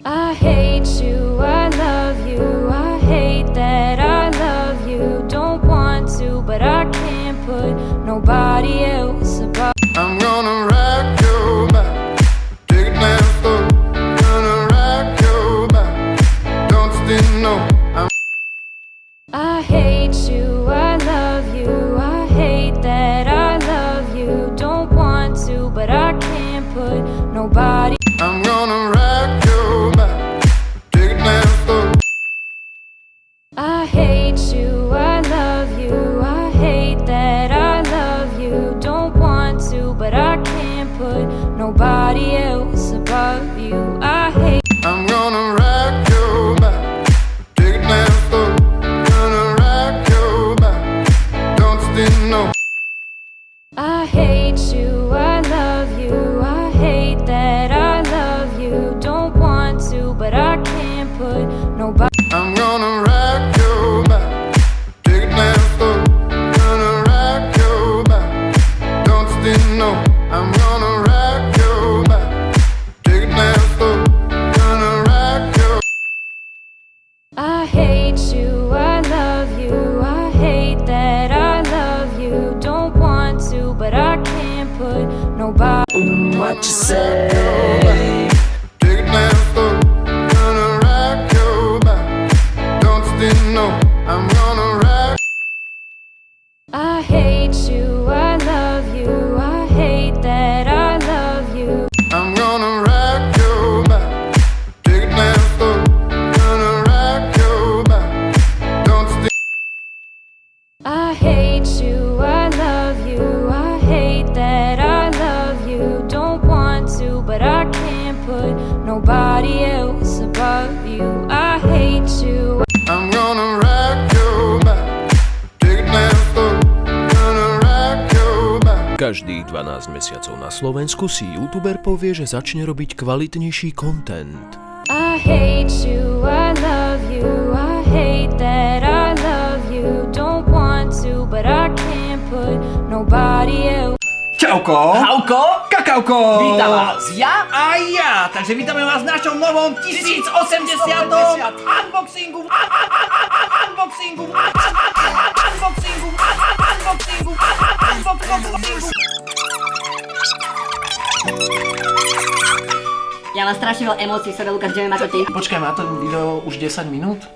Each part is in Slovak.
I hate you, I love you, I hate that I love you. Don't want to, but I can't put nobody else above. I'm gonna rock your back, take it down slow. Gonna rock your back, don't still know. I hate you, I love you, I hate that I love you. Don't want to, but I can't put nobody. I'm gonna rock your back, take it down slow. I hate you, I love you, I hate that I love you. Don't want to, but I can't put nobody else above you. I hate. I'm gonna rock your back, take it down slow. Gonna rock your back, don't still know. I hate you, I love you, I hate that I love you. Don't want to, but I can't put nobody. I'm gonna rock your back, take it down slow. Gonna rock your back, don't still know. I'm gonna rock your back, take it down slow. Gonna rock your. I hate you, I love you, I hate that I love you. Don't want to, but I can't put nobody. What you say? Take it down slow. Gonna rock your back, don't still know. I'm gonna rock. I hate you, I love you, I hate that I love you. I'm gonna rock your back, take it down slow. Gonna rock your back, don't still. I hate you, I love you, I hate that I love you. Don't want to, but I can't put nobody else above you. I hate you. I'm gonna rock your back, take it down slow. Gonna rock your back. Každých 12 mesiacov na Slovensku si youtuber povie, že začne robiť kvalitnejší content. I hate you, I love you, I hate that I love you. Don't want to, but I can't put nobody else. Čauko! Čauko! Kakauko! Vítam vás ja A ja! Takže vítame vás v našom novom 1080. unboxingu! Ja mám strašne veľa emócií, sebe Lukáš, ideme mať ty. Počkaj, má to video už 10 minút?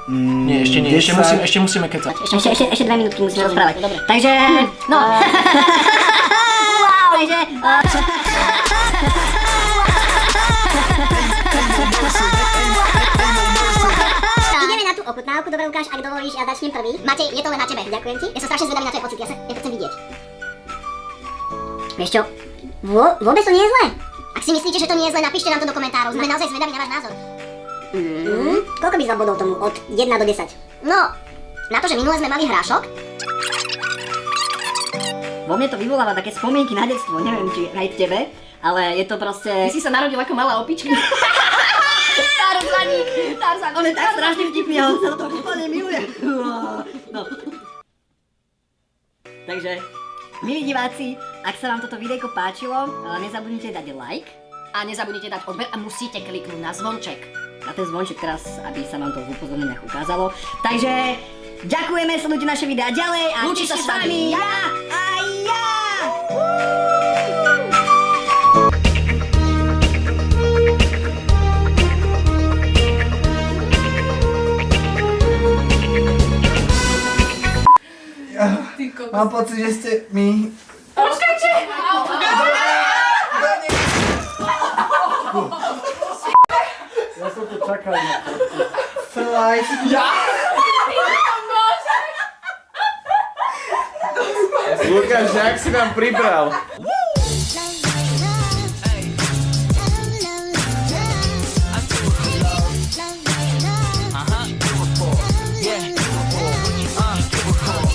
Nie, ešte nie, ešte musíme kecať. Ešte 2 minútky musíme rozprávať. Dobre. Takže, no. Wow, takže... Ideme na tú ochutnávku, dobre Lukáš, ak dovolíš, ja začnem prvý. Matej, je to len na tebe. Ďakujem ti. Ja som strašne zvedavý na tvoje pocity, ja to chcem vidieť. Vieš čo? Vôbec to nie je zlé. Ak si myslíte, že to nie je zlé, napíšte nám to do komentárov. Sme naozaj zvedaví na váš názor. Koľko by si zabodol tomu od 1 do 10? No, na to, že minule sme mali hrášok. Vo mne to vyvoláva také spomienky na detstvo, neviem či aj v tebe, ale je to proste... Ty si sa narodil ako malá opička. Tarzan, on je tak strašne vtipný a on sa to úplne miluje. No. Takže, milí diváci, ak sa vám toto videjko páčilo, nezabudnite dať like. A nezabudnite dať odber a musíte kliknúť na zvonček. Na ten zvonček teraz, aby sa vám to v upozorneniach ukázalo. Takže, ďakujeme, sledujte naše videá ďalej a Lúči sa teším s vami ja a ja! Mám pocit, že ste mi... Počkajte! Ja som to čakal na Flight. Lukáš, jak si nám pribral?